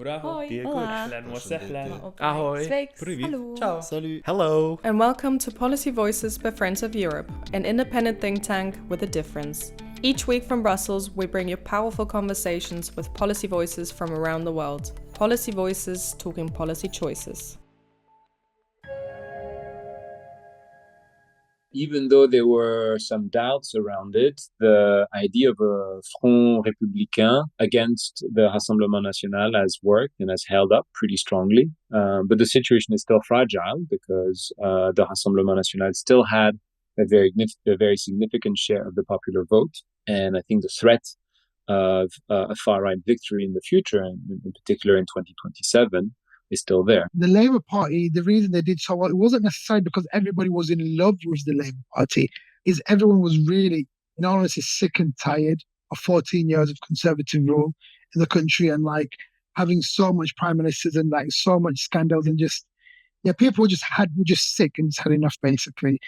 Bravo, Hoi, dia olá. goed. Ahlan wa sahlan. Ok. Ahoy. Sveiki. Привет. Hallo. Ciao. Salut. Hello. And welcome to Policy Voices by Friends of Europe, an independent think tank with a difference. Each week from Brussels, we bring you powerful conversations with policy voices from around the world. Policy Voices talking policy choices. Even though there were some doubts around it, the idea of a front républicain against the Rassemblement National has worked and has held up pretty strongly. But the situation is still fragile because the Rassemblement National still had a very significant share of the popular vote. And I think the threat of a far-right victory in the future, and in particular in 2027, is still there. The Labour Party, the reason they did so well, it wasn't necessarily because everybody was in love with the Labour Party, is everyone was really, in all honesty, sick and tired of 14 years of Conservative rule in the country and like having so much prime ministers and like so much scandals and just, yeah, people were just sick and just had enough basically.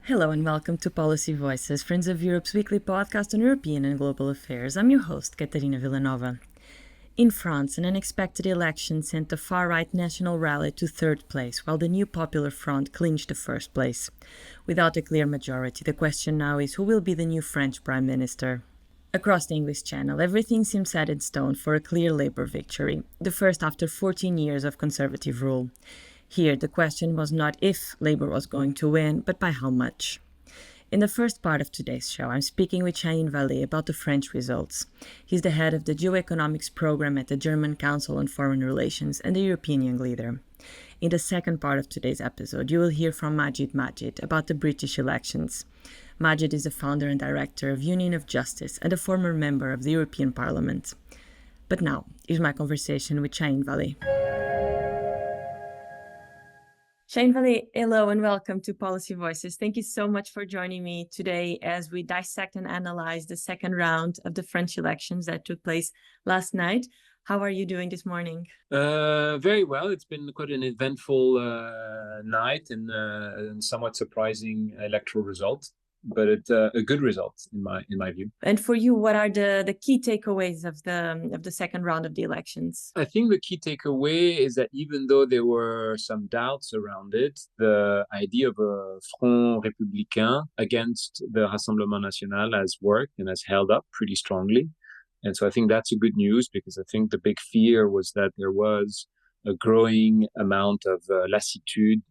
Hello and welcome to Policy Voices, Friends of Europe's weekly podcast on European and global affairs. I'm your host, Catarina Vila Nova. In France, an unexpected election sent the far-right National Rally to third place, while the new Popular Front clinched the first place. Without a clear majority, the question now is who will be the new French Prime Minister? Across the English Channel, everything seems set in stone for a clear Labour victory, the first after 14 years of Conservative rule. Here, the question was not if Labour was going to win, but by how much. In the first part of today's show, I'm speaking with Shahin Vallée about the French results. He's the head of the Geo-Economics Programme at the German Council on Foreign Relations and the European Young Leader. In the second part of today's episode, you will hear from Magid Magid about the British elections. Magid is the founder and director of Union of Justice and a former member of the European Parliament. But now, here's my conversation with Shahin Vallée. Shahin Vallée, hello and welcome to Policy Voices. Thank you so much for joining me today as we dissect and analyze the second round of the French elections that took place last night. How are you doing this morning? Very well. It's been quite an eventful night and somewhat surprising electoral result, but it's a good result in my view. And for you, what are the key takeaways of the second round of the elections? I think the key takeaway is that even though there were some doubts around it, the idea of a front républicain against the Rassemblement National has worked and has held up pretty strongly. And so I think that's a good news because I think the big fear was that there was a growing amount of lassitude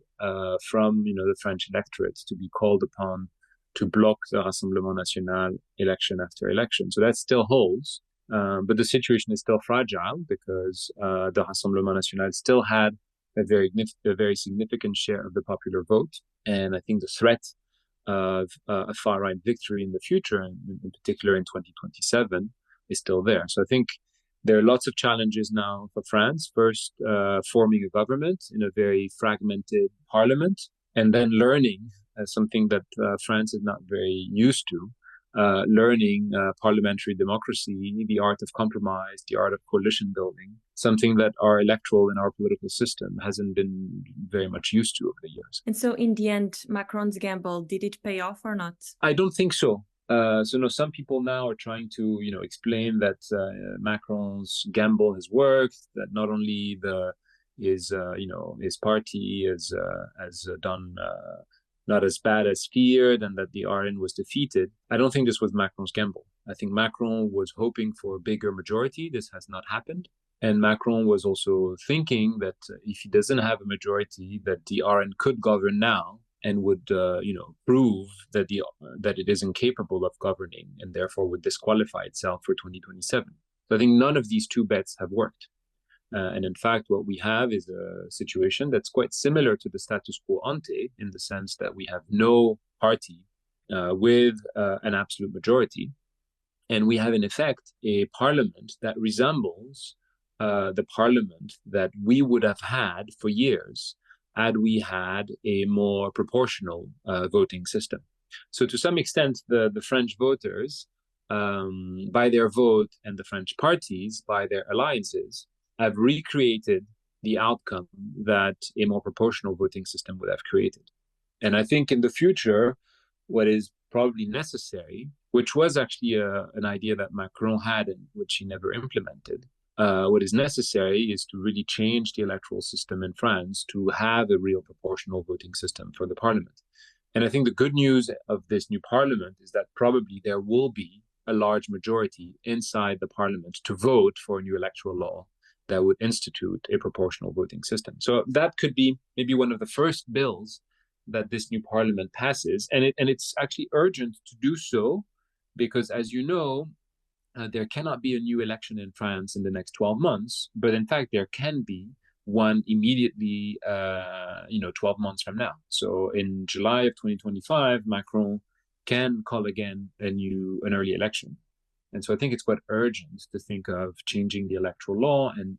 from the French electorate to be called upon to block the Rassemblement National election after election. So that still holds, but the situation is still fragile because the Rassemblement National still had a very significant share of the popular vote. And I think the threat of a far-right victory in the future, in particular in 2027, is still there. So I think there are lots of challenges now for France. First, forming a government in a very fragmented parliament, and then learning something that France is not very used to, learning parliamentary democracy, the art of compromise, the art of coalition building, something that our electoral and our political system hasn't been very much used to over the years. And so in the end, Macron's gamble, did it pay off or not? I don't think so. Some people now are trying to, explain that Macron's gamble has worked, that not only his party has done not as bad as feared, and that the RN was defeated. I don't think this was Macron's gamble. I think Macron was hoping for a bigger majority. This has not happened. And Macron was also thinking that if he doesn't have a majority, that the RN could govern now and would, prove that that it is incapable of governing and therefore would disqualify itself for 2027. So I think none of these two bets have worked. And in fact, what we have is a situation that's quite similar to the status quo ante, in the sense that we have no party with an absolute majority. And we have, in effect, a parliament that resembles the parliament that we would have had for years had we had a more proportional voting system. So to some extent, the French voters, by their vote, and the French parties, by their alliances, have recreated the outcome that a more proportional voting system would have created. And I think in the future, what is probably necessary, which was actually an idea that Macron had and which he never implemented. What is necessary is to really change the electoral system in France to have a real proportional voting system for the parliament. And I think the good news of this new parliament is that probably there will be a large majority inside the parliament to vote for a new electoral law that would institute a proportional voting system. So that could be maybe one of the first bills that this new parliament passes. And it's actually urgent to do so because, as you know, there cannot be a new election in France in the next 12 months, but in fact, there can be one immediately, 12 months from now. So in July of 2025, Macron can call again an early election. And so I think it's quite urgent to think of changing the electoral law, and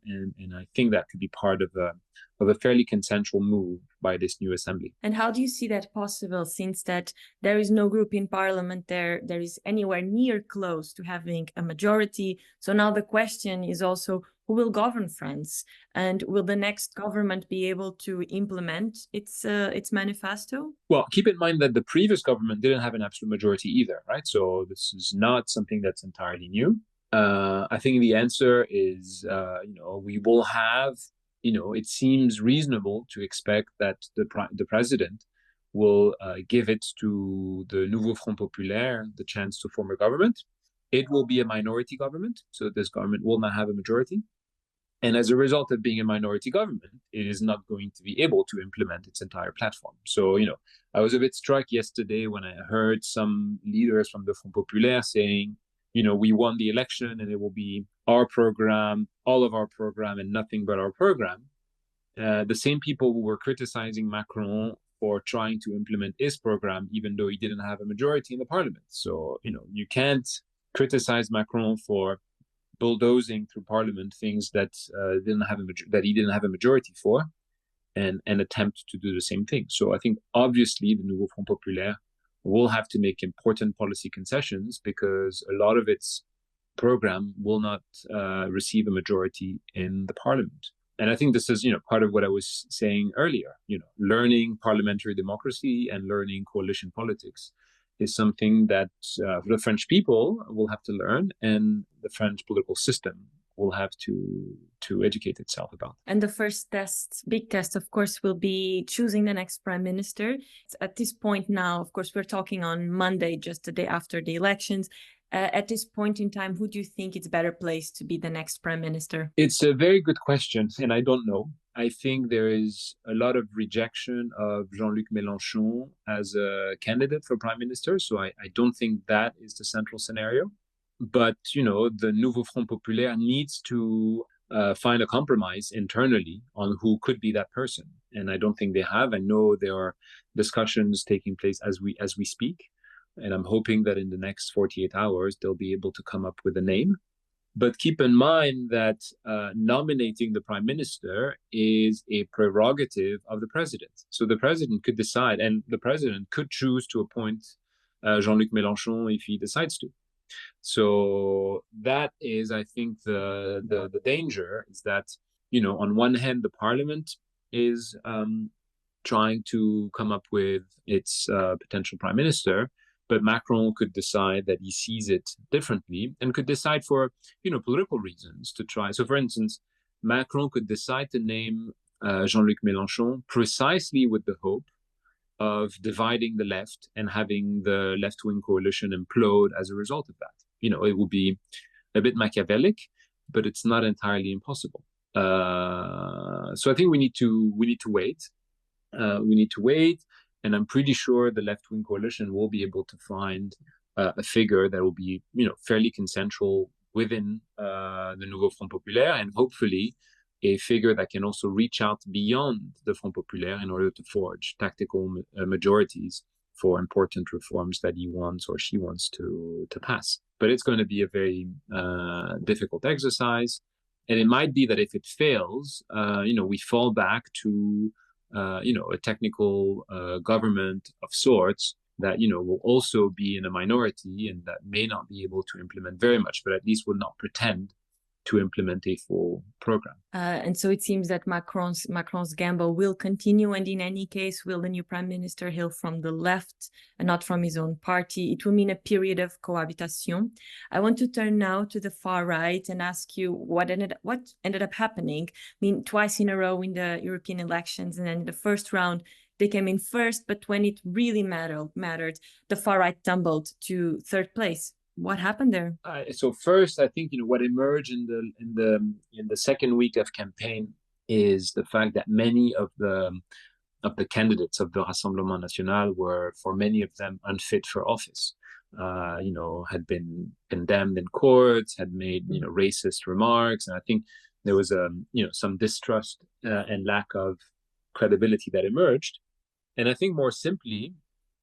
I think that could be part of a fairly consensual move by this new assembly. And how do you see that possible, since that there is no group in parliament there is anywhere near close to having a majority? So now the question is also, who will govern France, and will the next government be able to implement its manifesto? Well, keep in mind that the previous government didn't have an absolute majority either, right? So this is not something that's entirely new. I think the answer is, we will have, it seems reasonable to expect that the president will give it to the Nouveau Front Populaire the chance to form a government. It will be a minority government, so this government will not have a majority. And as a result of being a minority government, it is not going to be able to implement its entire platform. So, I was a bit struck yesterday when I heard some leaders from the Front Populaire saying, we won the election and it will be our program, all of our program, and nothing but our program. The same people who were criticizing Macron for trying to implement his program, even though he didn't have a majority in the parliament. So, you can't criticize Macron for bulldozing through parliament things that he didn't have a majority for, and attempt to do the same thing. So I think obviously the Nouveau Front Populaire will have to make important policy concessions because a lot of its program will not receive a majority in the parliament. And I think this is, part of what I was saying earlier. Learning parliamentary democracy and learning coalition politics is something that the French people will have to learn, and the French political system will have to educate itself about. And the first big test, of course, will be choosing the next prime minister. At this point now, of course, we're talking on Monday, just the day after the elections. At this point in time, who do you think is better placed to be the next prime minister? It's a very good question, and I don't know. I think there is a lot of rejection of Jean-Luc Mélenchon as a candidate for prime minister. So I don't think that is the central scenario. But, the Nouveau Front Populaire needs to find a compromise internally on who could be that person. And I don't think they have. I know there are discussions taking place as we speak. And I'm hoping that in the next 48 hours, they'll be able to come up with a name. But keep in mind that nominating the prime minister is a prerogative of the president. So the president could decide, and the president could choose to appoint Jean-Luc Mélenchon if he decides to. So that is, I think, the danger is that, on one hand, the parliament is trying to come up with its potential prime minister, but Macron could decide that he sees it differently and could decide for, political reasons to try. So, for instance, Macron could decide to name Jean-Luc Mélenchon precisely with the hope of dividing the left and having the left-wing coalition implode as a result of that. It will be a bit Machiavellic, but it's not entirely impossible. So I think we need to wait. We need to wait. And I'm pretty sure the left-wing coalition will be able to find a figure that will be, fairly consensual within the Nouveau Front Populaire, and hopefully a figure that can also reach out beyond the Front Populaire in order to forge tactical majorities for important reforms that he wants or she wants to pass. But it's going to be a very difficult exercise. And it might be that if it fails, we fall back to a technical government of sorts that, will also be in a minority and that may not be able to implement very much, but at least will not pretend to implement a full program. And so it seems that Macron's gamble will continue, and in any case, will the new prime minister hail from the left and not from his own party? It will mean a period of cohabitation. I want to turn now to the far right and ask you what ended up happening. I mean, twice in a row in the European elections, and then in the first round they came in first, but when it really mattered, the far right tumbled to third place. What happened there? So first, I think what emerged in the second week of campaign is the fact that many of the candidates of the Rassemblement National were, for many of them, unfit for office. Had been condemned in courts, had made racist remarks, and I think there was some distrust and lack of credibility that emerged. And I think more simply,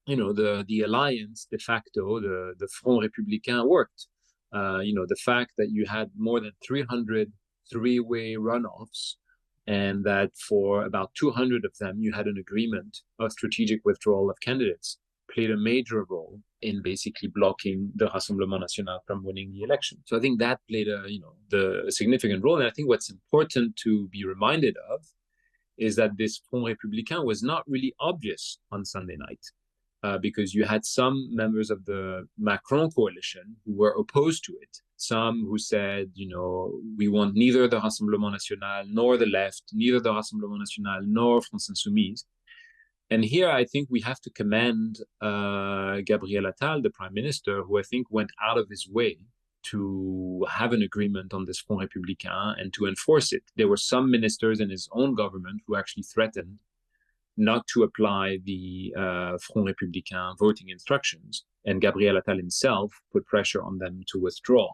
the alliance de facto, the Front Républicain worked. The fact that you had more than 300 three-way runoffs, and that for about 200 of them you had an agreement of strategic withdrawal of candidates, played a major role in basically blocking the Rassemblement National from winning the election. So I think that played a significant role. And I think what's important to be reminded of is that this Front Républicain was not really obvious on Sunday night. Because you had some members of the Macron coalition who were opposed to it. Some who said, we want neither the Rassemblement National nor the left, neither the Rassemblement National nor France Insoumise. And here I think we have to commend Gabriel Attal, the prime minister, who I think went out of his way to have an agreement on this Front Républicain and to enforce it. There were some ministers in his own government who actually threatened not to apply the Front Républicain voting instructions, and Gabriel Attal himself put pressure on them to withdraw.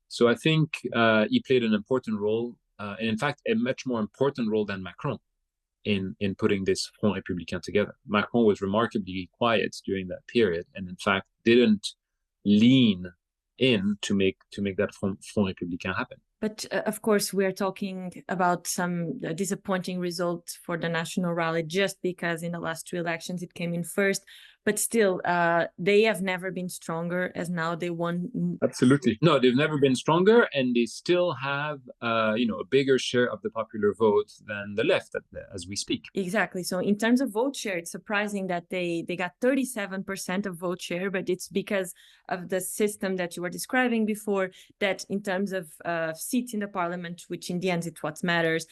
So I think he played an important role, and in fact, a much more important role than Macron in putting this Front Républicain together. Macron was remarkably quiet during that period, and in fact didn't lean in to make that Front Républicain happen. But of course, we are talking about some disappointing results for the National Rally just because in the last two elections it came in first. But still, they have never been stronger as now they won. Absolutely. No, they've never been stronger, and they still have a bigger share of the popular vote than the left as we speak. Exactly. So in terms of vote share, it's surprising that they got 37% of vote share, but it's because of the system that you were describing before, that in terms of seats in the parliament, which in the end is what matters,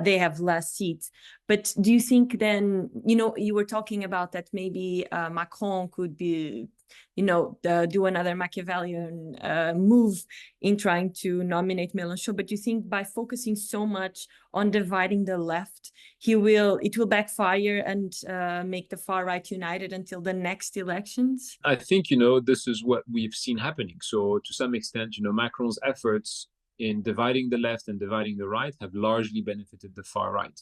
they have less seats. But do you think then, you were talking about that maybe Macron could be, do another Machiavellian move in trying to nominate Mélenchon. But do you think by focusing so much on dividing the left, it will backfire and make the far right united until the next elections? I think, this is what we've seen happening. So to some extent, Macron's efforts in dividing the left and dividing the right have largely benefited the far right.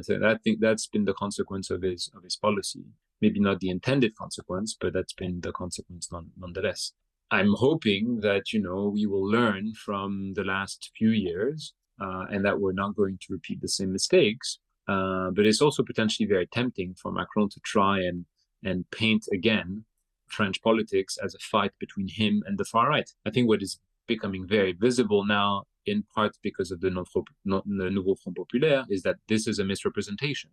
So I think that's been the consequence of his policy. Maybe not the intended consequence, but that's been the consequence nonetheless. I'm hoping that, we will learn from the last few years and that we're not going to repeat the same mistakes. But it's also potentially very tempting for Macron to try and paint again French politics as a fight between him and the far right. I think what is becoming very visible now, in part because of the Nouveau Front Populaire, is that this is a misrepresentation.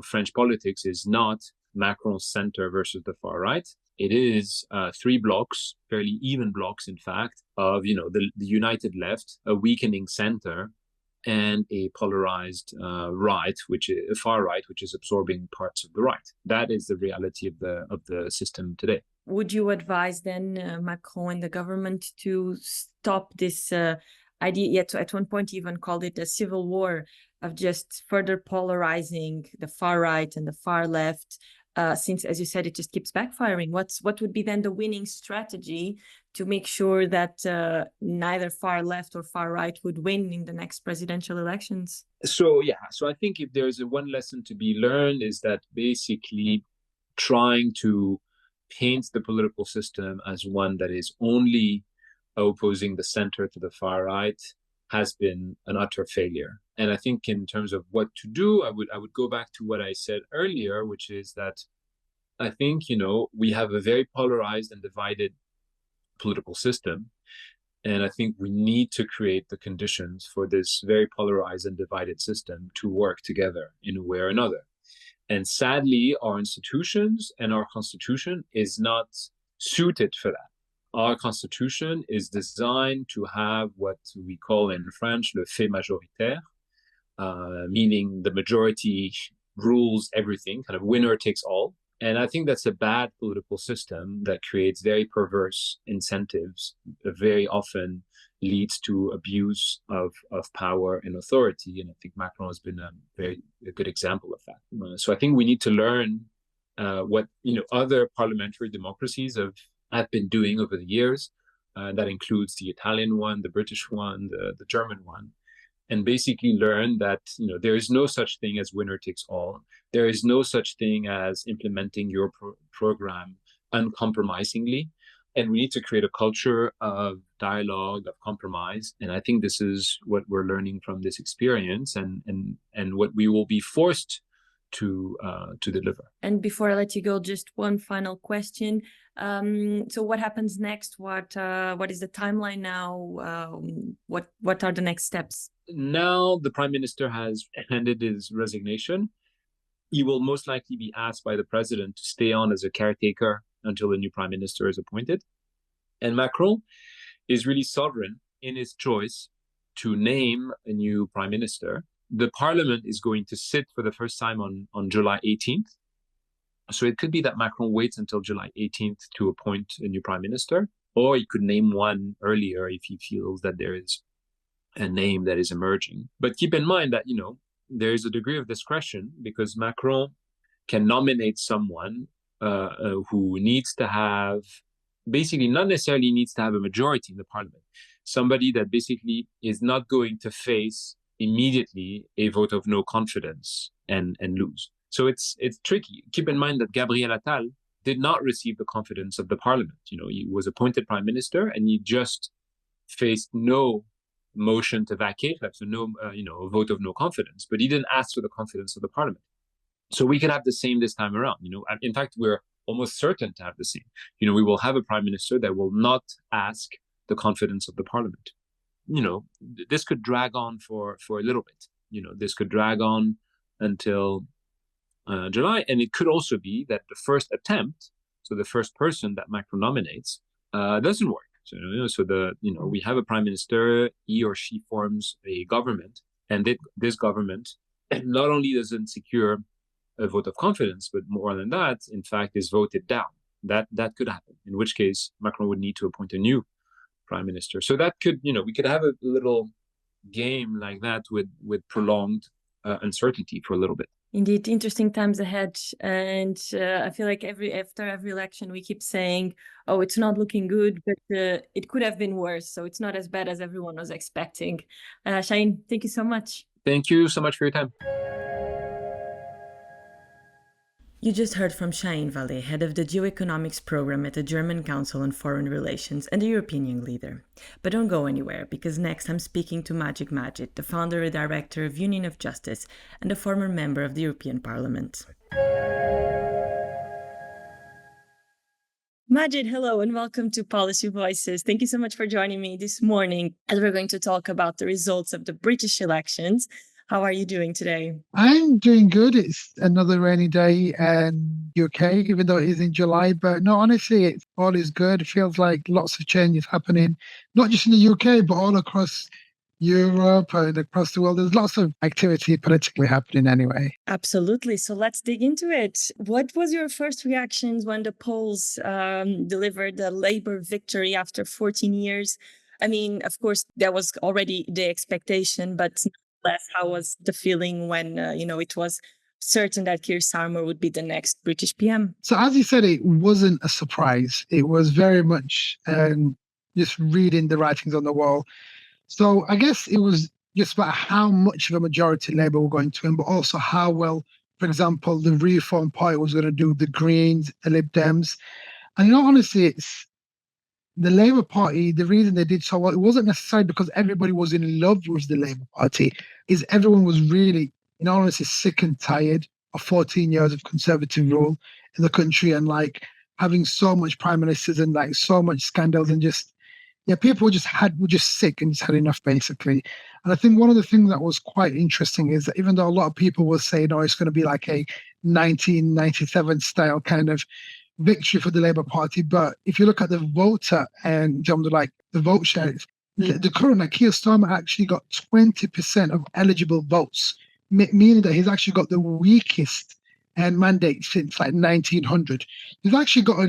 French politics is not Macron's center versus the far right. It is three blocks, fairly even blocks, in fact, of the united left, a weakening center, and a polarized right, which is a far right, which is absorbing parts of the right. That is the reality of the system today. Would you advise then Macron and the government to stop this idea? Yet at one point, even called it a civil war of just further polarizing the far right and the far left. Since, as you said, it just keeps backfiring. What would be then the winning strategy to make sure that neither far left or far right would win in the next presidential elections? So I think if there's one lesson to be learned, is that basically trying to paint the political system as one that is only opposing the center to the far right has been an utter failure. And I think in terms of what to do, I would go back to what I said earlier, which is that I think, we have a very polarized and divided political system. And I think we need to create the conditions for this very polarized and divided system to work together in a way or another. And sadly, our institutions and our constitution is not suited for that. Our constitution is designed to have what we call in French le fait majoritaire, meaning the majority rules everything, kind of winner takes all. And I think that's a bad political system that creates very perverse incentives, very often leads to abuse of power and authority. And I think Macron has been a good example of that. So I think we need to learn what other parliamentary democracies have been doing over the years. That includes the Italian one, the British one, the German one. And basically learn that there is no such thing as winner takes all. There is no such thing as implementing your program uncompromisingly. And we need to create a culture of dialogue, of compromise. And I think this is what we're learning from this experience and what we will be forced to deliver. And before I let you go, just one final question. So what happens next? What is the timeline now? What are the next steps? Now the Prime Minister has handed his resignation. He will most likely be asked by the President to stay on as a caretaker until the new Prime Minister is appointed. And Macron is really sovereign in his choice to name a new Prime Minister. The Parliament is going to sit for the first time on July 18th. So it could be that Macron waits until July 18th to appoint a new Prime Minister, or he could name one earlier if he feels that there is a name that is emerging. But keep in mind that, there is a degree of discretion because Macron can nominate someone who needs to have, basically not necessarily needs to have a majority in the parliament. Somebody that basically is not going to face immediately a vote of no confidence and lose. So it's tricky. Keep in mind that Gabriel Attal did not receive the confidence of the parliament. He was appointed prime minister and he just faced no motion to vacate, so no, vote of no confidence, but he didn't ask for the confidence of the parliament. So we could have the same this time around. In fact, we're almost certain to have the same. We will have a prime minister that will not ask the confidence of the parliament. This could drag on for a little bit. This could drag on until July, and it could also be that the first attempt, so the first person that Macron nominates, doesn't work. So we have a prime minister, he or she forms a government, and this government not only doesn't secure a vote of confidence, but more than that, in fact, is voted down. That could happen, in which case Macron would need to appoint a new prime minister. So that could, we could have a little game like that with prolonged uncertainty for a little bit. Indeed, interesting times ahead. And I feel like after every election, we keep saying, oh, it's not looking good, but it could have been worse. So it's not as bad as everyone was expecting. Shahin, thank you so much. Thank you so much for your time. You just heard from Shahin Vallée, head of the Geo-Economics Programme at the German Council on Foreign Relations and the European Union leader. But don't go anywhere, because next I'm speaking to Magid Magid, the founder and director of Union of Justice and a former member of the European Parliament. Magid, hello and welcome to Policy Voices. Thank you so much for joining me this morning as we're going to talk about the results of the British elections. How are you doing today? I'm doing good. It's another rainy day in UK, even though it is in July. But no, honestly, all is good. It feels like lots of changes happening, not just in the UK, but all across Europe and across the world. There's lots of activity politically happening anyway. Absolutely. So let's dig into it. What was your first reactions when the polls delivered the Labour victory after 14 years? I mean, of course, that was already the expectation, but how was the feeling when, it was certain that Keir Starmer would be the next British PM? So as you said, it wasn't a surprise. It was very much just reading the writings on the wall. So I guess it was just about how much of a majority Labour were going to win, but also how well, for example, the Reform Party was going to do, the Greens, the Lib Dems. And honestly, it's the Labour Party, the reason they did so well, it wasn't necessarily because everybody was in love with the Labour Party, is everyone was really, honestly, sick and tired of 14 years of Conservative rule in the country and having so much prime ministers and so much scandals and just, yeah, people were just sick and just had enough, basically. And I think one of the things that was quite interesting is that even though a lot of people were saying, "Oh, it's going to be like a 1997 style kind of victory for the Labour Party," but if you look at the voter and in terms of like the vote share, the current like Keir Starmer actually got 20% of eligible votes, meaning that he's actually got the weakest mandate since like 1900. He's actually got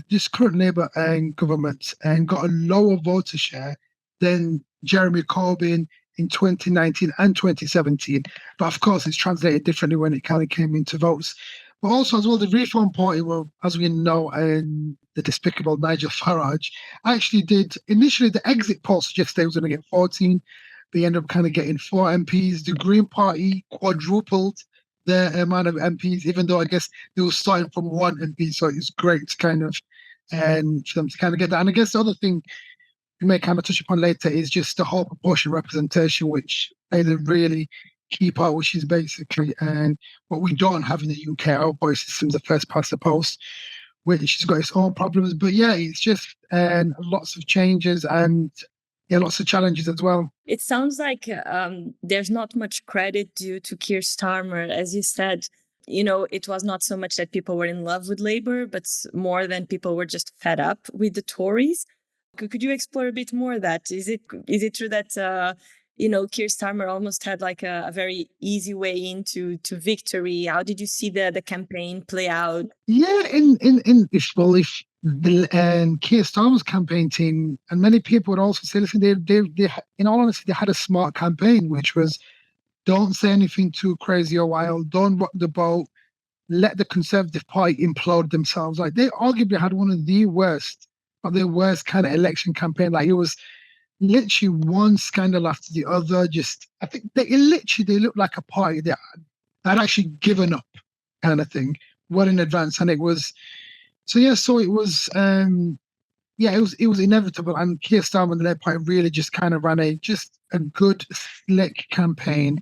this current Labour government and got a lower voter share than Jeremy Corbyn in 2019 and 2017. But of course, it's translated differently when it kind of came into votes. But also as well, the Reform Party, well, as we know, the despicable Nigel Farage actually did initially the exit poll suggested they was going to get 14. They ended up kind of getting 4 MPs. The Green Party quadrupled their amount of MPs, even though I guess they were starting from 1 MP. So it's great to kind of and for them to kind of get that. And I guess the other thing we may kind of touch upon later is just the whole proportional representation, which plays a really key part, which is basically and what we don't have in the UK. Our voice system's the first past the post, which has got its own problems. But yeah, it's just lots of changes and yeah, lots of challenges as well. It sounds like there's not much credit due to Keir Starmer. As you said, it was not so much that people were in love with Labour, but more than people were just fed up with the Tories. Could you explore a bit more that? Is it true that Keir Starmer almost had like a very easy way into victory? How did you see the campaign play out? Yeah, if Keir Starmer's campaign team, and many people would also say, listen, they in all honesty, they had a smart campaign, which was don't say anything too crazy or wild, don't rock the boat, let the Conservative Party implode themselves. Like they arguably had one of the worst kind of election campaign. Like it was literally one scandal after the other. Just I think they looked like a party that had actually given up, kind of thing, well in advance, and it was. So yeah, it was. It was inevitable, and Keir Starmer and the Labour Party really just kind of ran a good, slick campaign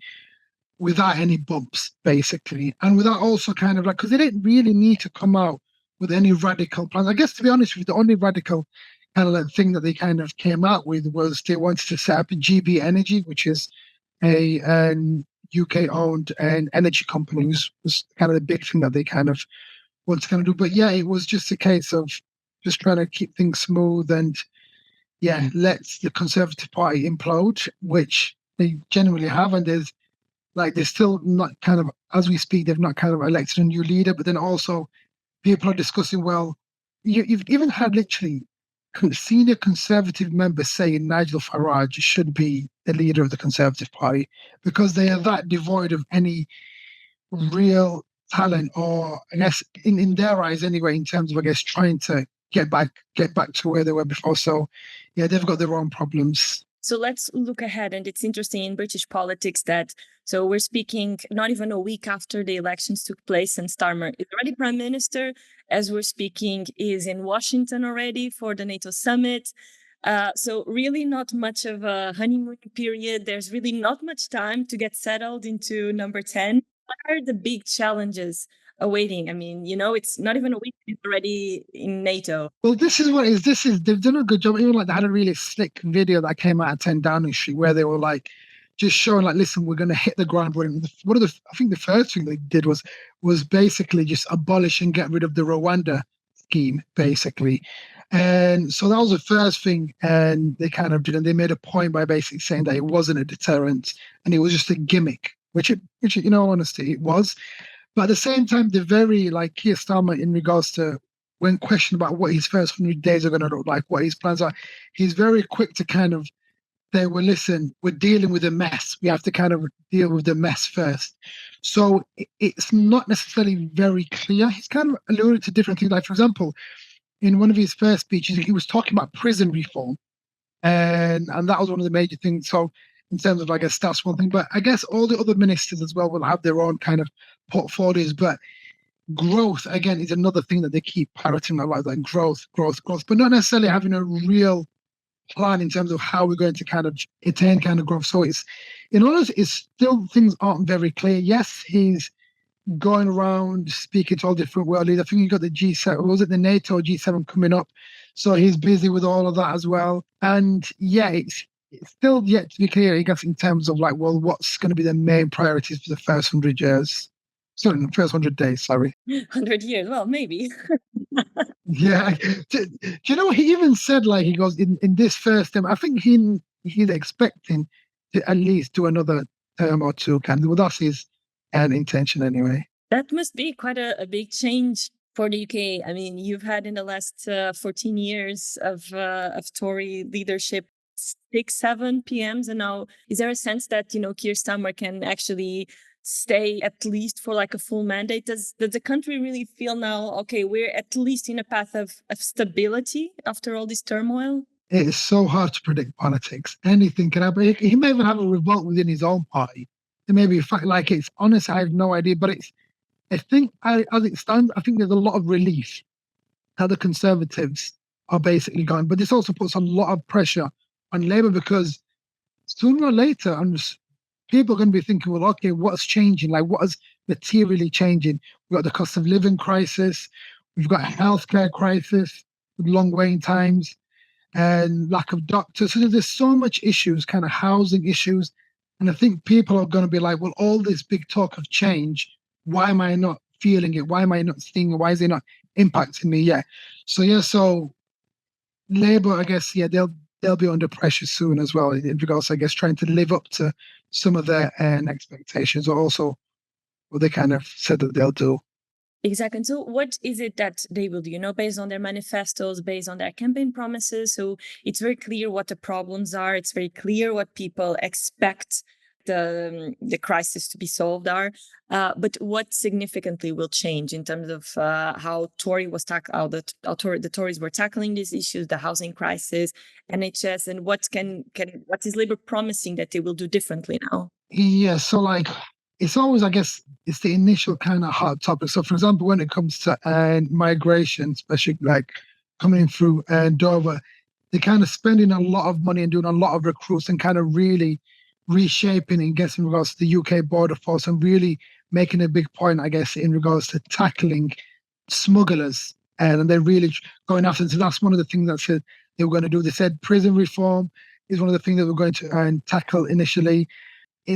without any bumps, basically, and without also kind of like because they didn't really need to come out with any radical plans. I guess to be honest with you, the only radical kind of like thing that they kind of came out with was they wanted to set up GB Energy, which is a UK-owned energy company. Was kind of the big thing that they kind of wanted to kind of do. But yeah, it was just a case of just trying to keep things smooth and let the Conservative Party implode, which they genuinely have. And they're still not kind of, as we speak, they've not kind of elected a new leader. But then also people are discussing, well, you've even had literally senior Conservative members saying Nigel Farage should be the leader of the Conservative Party because they are that devoid of any real talent, or I guess in their eyes anyway, in terms of I guess trying to get back to where they were before. So yeah, they've got their own problems. So let's look ahead, and it's interesting in British politics that so we're speaking not even a week after the elections took place, and Starmer is already Prime Minister. As we're speaking, is in Washington already for the NATO summit. So really not much of a honeymoon period. There's really not much time to get settled into number 10. What are the big challenges awaiting? I mean, it's not even a week, it's already in NATO. Well, this is they've done a good job. Even like they had a really slick video that came out of 10 Downing Street where they were like just showing like, listen, we're going to hit the ground running. I think the first thing they did was basically just abolish and get rid of the Rwanda scheme, basically. And so that was the first thing, and they kind of did, and they made a point by basically saying that it wasn't a deterrent and it was just a gimmick, which in all honesty it was. But at the same time, they're very like Keir Starmer in regards to when questioned about what his first 100 days are going to look like, what his plans are, he's very quick to kind of say, well, listen, we're dealing with a mess. We have to kind of deal with the mess first. So it's not necessarily very clear. He's kind of alluded to different things. Like, for example, in one of his first speeches, he was talking about prison reform. And that was one of the major things. So in terms of, I guess, that's one thing. But I guess all the other ministers as well will have their own kind of portfolios. But growth, again, is another thing that they keep parroting about, like growth, but not necessarily having a real plan in terms of how we're going to kind of attain kind of growth. So it's, in honest, it's still things aren't very clear. Yes, he's going around speaking to all different world leaders. I think you got the G7, was it the NATO G7 coming up? So he's busy with all of that as well. And yeah, it's still yet to be clear, I guess, in terms of like, well, what's going to be the main priorities for the first 100 years? Sorry, the first 100 days, sorry. 100 years, well, maybe. Yeah. Do you know what he even said? Like, he goes, in this first term, I think he's expecting to at least do another term or two. Well, that's his intention anyway. That must be quite a big change for the UK. I mean, you've had in the last 14 years of Tory leadership 6-7 PMs, and now is there a sense that Keir Starmer can actually stay at least for like a full mandate? Does the country really feel now, okay, we're at least in a path of stability after all this turmoil? It is so hard to predict politics. Anything can happen. He may even have a revolt within his own party. It may be a fact, like, it's honest, I have no idea, but I think as it stands, I think there's a lot of relief how the Conservatives are basically gone. But this also puts a lot of pressure on Labour, because sooner or later, people are going to be thinking, well, okay, what's changing? Like, what is materially changing? We've got the cost of living crisis. We've got a healthcare crisis with long waiting times and lack of doctors. So there's so much issues, kind of housing issues. And I think people are going to be like, well, all this big talk of change, why am I not feeling it? Why am I not seeing it? Why is it not impacting me yet? So Labour, I guess, they'll be under pressure soon as well, in regards, I guess, trying to live up to some of their expectations, or also what they kind of said that they'll do. Exactly. So what is it that they will do, based on their manifestos, based on their campaign promises? So it's very clear what the problems are. It's very clear what people expect the crisis to be solved are. But what significantly will change in terms of how the Tories were tackling these issues, the housing crisis, NHS, and what is Labour promising that they will do differently now? Yeah, so like, it's always, I guess, it's the initial kind of hot topic. So, for example, when it comes to migration, especially like coming through Dover, they're kind of spending a lot of money and doing a lot of recruits and kind of really reshaping, in guess, in regards to the UK border force, and really making a big point, I guess, in regards to tackling smugglers. And they're really going after it. So that's one of the things that they were going to do. They said prison reform is one of the things that we're going to tackle initially.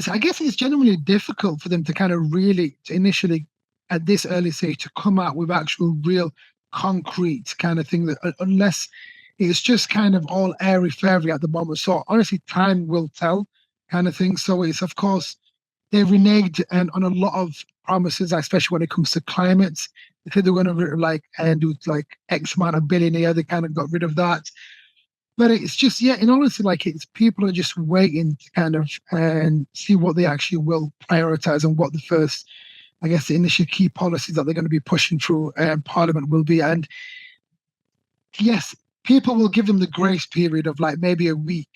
I guess it's genuinely difficult for them to kind of really, to initially, at this early stage, to come out with actual real concrete kind of thing, that unless it's just kind of all airy-fairy at the moment. So honestly, time will tell kind of thing. So it's, of course, they've reneged on a lot of promises, especially when it comes to climate. They said they're going to do like X amount of billion a year. They kind of got rid of that. But it's just, in honesty, like, it's people are just waiting to kind of see what they actually will prioritize and what the first, I guess, the initial key policies that they're going to be pushing through Parliament will be. And yes, people will give them the grace period of like maybe a week,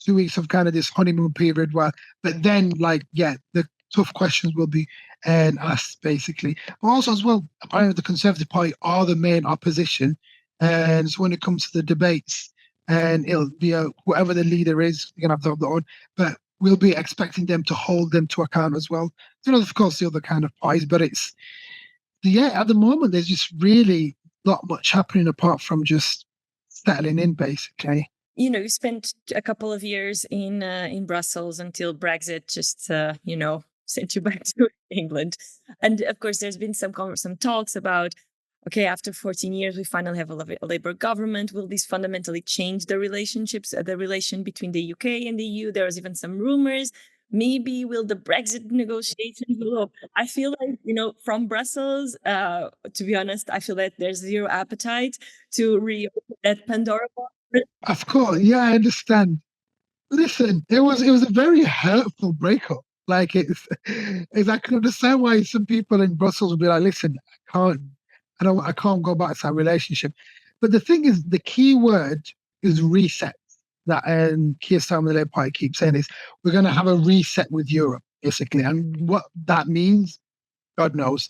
2 weeks of kind of this honeymoon period, but then the tough questions will be asked, basically. But also as well, apparently the Conservative Party are the main opposition. And so when it comes to the debates, and it'll be whoever the leader is, you're going to have to hold their own, but we'll be expecting them to hold them to account as well. Of course, the other kind of parties, but at the moment, there's just really not much happening apart from just settling in, basically. You spent a couple of years in Brussels until Brexit just, sent you back to England. And of course, there's been some talks about, okay, after 14 years, we finally have a Labour government. Will this fundamentally change the relation between the UK and the EU? There was even some rumors. Maybe will the Brexit negotiations go up? I feel like, from Brussels, to be honest, I feel that there's zero appetite to reopen that Pandora box. Of course, I understand. Listen, it was a very hurtful breakup. Like, I can understand why some people in Brussels will be like, listen, I can't go back to our relationship. But the thing is, the key word is reset. That Keir Starmer, the Labour Party, keeps saying is, we're going to have a reset with Europe, basically. And what that means, God knows.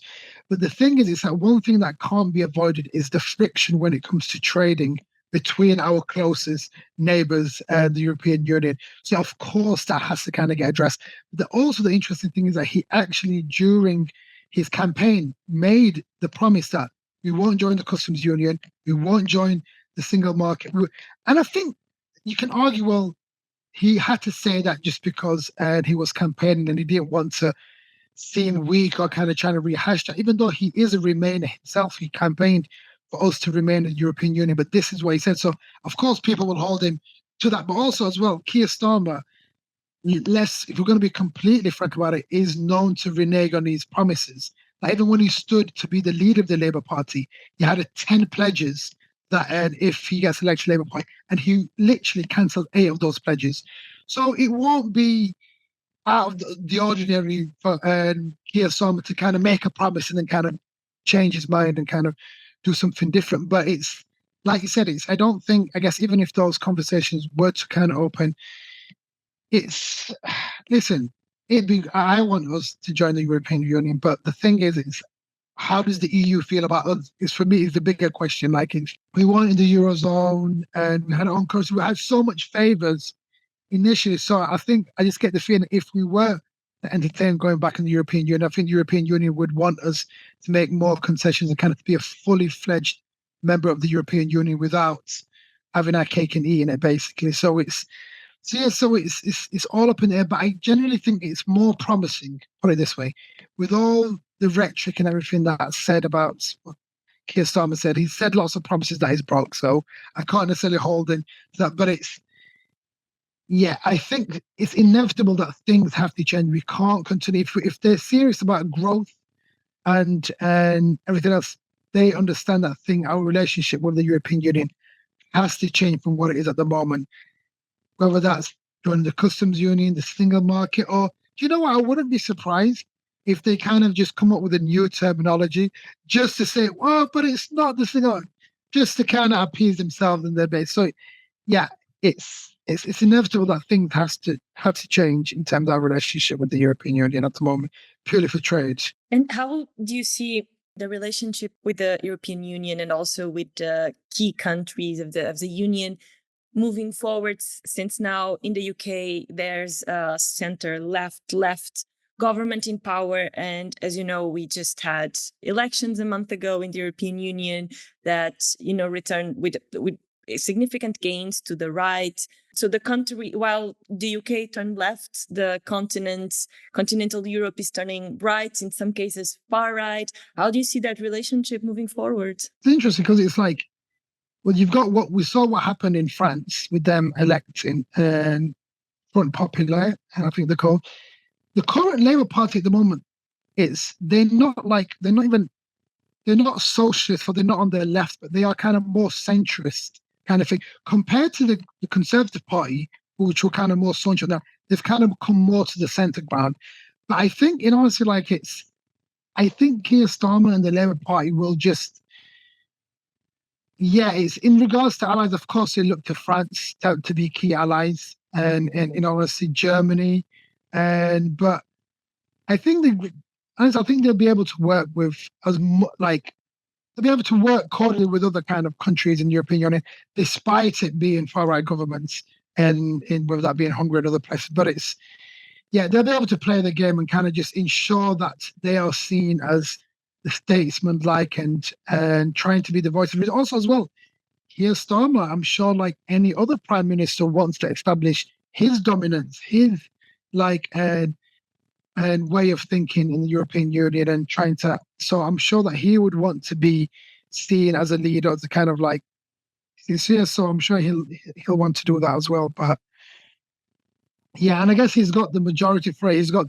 But the thing is that one thing that can't be avoided is the friction when it comes to trading between our closest neighbours and the European Union. So, of course, that has to kind of get addressed. But also the interesting thing is that he actually, during his campaign, made the promise that we won't join the customs union, we won't join the single market. And I think you can argue, well, he had to say that just because he was campaigning and he didn't want to seem weak or kind of trying to rehash that, even though he is a Remainer himself. He campaigned for us to remain in the European Union, but this is what he said. So, of course, people will hold him to that. But also, as well, Keir Starmer, if we're going to be completely frank about it, is known to renege on his promises. Like, even when he stood to be the leader of the Labour Party, he had 10 pledges that if he gets elected Labour Party, and he literally cancelled 8 of those pledges. So it won't be out of the ordinary for Keir Starmer to kind of make a promise and then kind of change his mind and kind of do something different. But it's, like you said, I don't think, I guess, even if those conversations were to kind of open, listen, I want us to join the European Union, but the thing is how does the EU feel about us? For me, is the bigger question. Like, if we weren't in the Eurozone and we had our own currency, we had so much favours initially. So I think I just get the feeling if we were to entertain going back in the European Union, I think the European Union would want us to make more concessions and kind of be a fully fledged member of the European Union without having our cake and eating it, basically. So it's all up in the air, but I generally think it's more promising, put it this way, with all the rhetoric and everything that's said about what Keir Starmer said. He said lots of promises that he's broke, so I can't necessarily hold him to that, but I think it's inevitable that things have to change. We can't continue. If they're serious about growth and everything else, they understand that our relationship with the European Union has to change from what it is at the moment. Whether that's joining the customs union, the single market, or do you know what? I wouldn't be surprised if they kind of just come up with a new terminology just to say, well, but it's not the single, just to kind of appease themselves and their base. So, yeah, it's inevitable that things have to change in terms of our relationship with the European Union at the moment, purely for trade. And how do you see the relationship with the European Union and also with the key countries of the Union moving forward, since now in the UK there's a center left government in power, and as you know, we just had elections a month ago in the European Union that returned with significant gains to the right. So the country, while the UK turned left, the continental Europe is turning right, in some cases far right. How do you see that relationship moving forward? It's interesting because it's like, well, you've got what happened in France with them electing Front Populaire, I think they're called. The current Labour Party at the moment they're not socialist, or they're not on their left, but they are kind of more centrist kind of thing compared to the Conservative Party, which were kind of more social now. They've kind of come more to the centre ground. But I think, in honesty, I think Keir Starmer and the Labour Party will just. Yeah, it's in regards to allies. Of course, they look to France to be key allies, and in honesty, Germany, but I think they'll be able to work with they'll be able to work cordially with other kind of countries in the European Union, despite it being far right governments, and whether that be in Hungary and other places. But they'll be able to play the game and kind of just ensure that they are seen as the statesman-like and trying to be the voice of it. Also, as well, Keir Starmer, I'm sure, like any other prime minister, wants to establish his dominance, his and way of thinking in the European Union, and trying to. So I'm sure that he would want to be seen as a leader, as a kind of sincere. So I'm sure he'll want to do that as well. But yeah, and I guess he's got the majority for it. He's got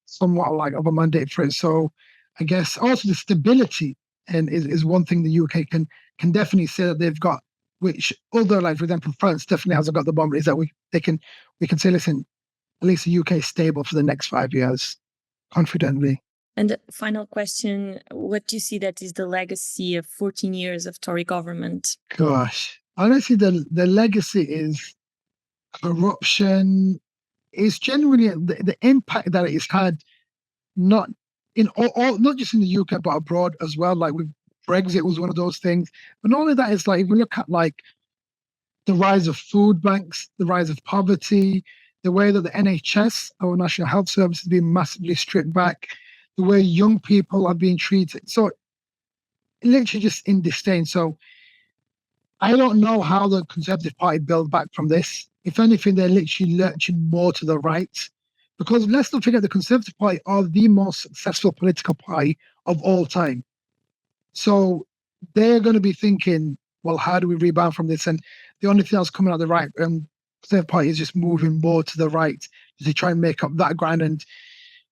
somewhat of a mandate for it. So I guess also the stability and is one thing the UK can definitely say that they've got, which other, for example, France definitely hasn't got the bomb, is that we can say, listen, at least the UK is stable for the next 5 years, confidently. And the final question, what do you see that is the legacy of 14 years of Tory government? Gosh, honestly, the legacy is corruption. It's generally the impact that it's had, not just in the UK, but abroad as well. Like with Brexit was one of those things. But not only that, it's if we look at the rise of food banks, the rise of poverty, the way that the NHS, our National Health Service, has been massively stripped back, the way young people are being treated. So literally just in disdain. So I don't know how the Conservative Party build back from this. If anything, they're literally lurching more to the right. Because let's not forget, the Conservative Party are the most successful political party of all time. So they're going to be thinking, well, how do we rebound from this? And the only thing that's coming out the right, Conservative Party is just moving more to the right to try and make up that ground and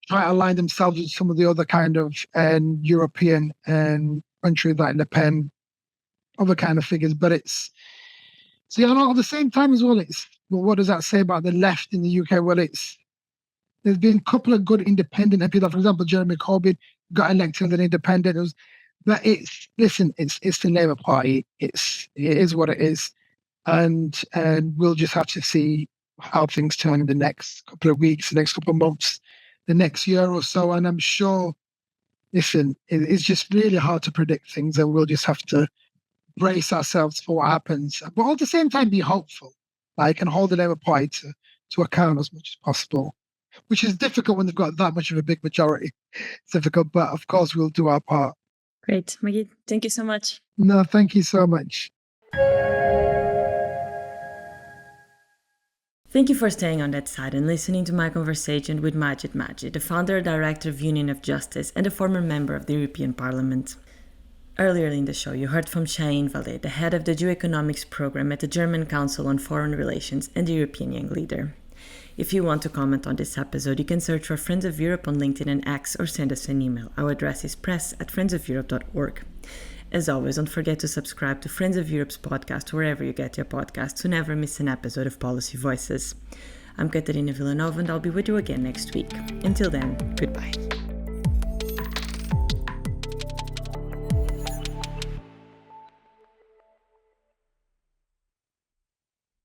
try to align themselves with some of the other kind of European countries like Le Pen, other kind of figures. But it's, see, I know at the same time as well, well, what does that say about the left in the UK? Well, there's been a couple of good independent MPs. For example, Jeremy Corbyn got elected as an independent. But it's the Labour Party. It is what it is. And we'll just have to see how things turn in the next couple of weeks, the next couple of months, the next year or so. And I'm sure, it's just really hard to predict things, and we'll just have to brace ourselves for what happens. But at the same time, be hopeful, and hold the Labour Party to account as much as possible, which is difficult when they've got that much of a big majority. It's difficult, but of course, we'll do our part. Great. Magid, thank you so much. No, thank you so much. Thank you for staying on that side and listening to my conversation with Magid Magid, the founder and director of Union of Justice and a former member of the European Parliament. Earlier in the show, you heard from Shahin Vallée, the head of the Geo-Economics Programme at the German Council on Foreign Relations and the European Young Leader. If you want to comment on this episode, you can search for Friends of Europe on LinkedIn and X or send us an email. Our address is press@friendsofeurope.org. As always, don't forget to subscribe to Friends of Europe's podcast wherever you get your podcasts to never miss an episode of Policy Voices. I'm Catarina Vila Nova and I'll be with you again next week. Until then, goodbye.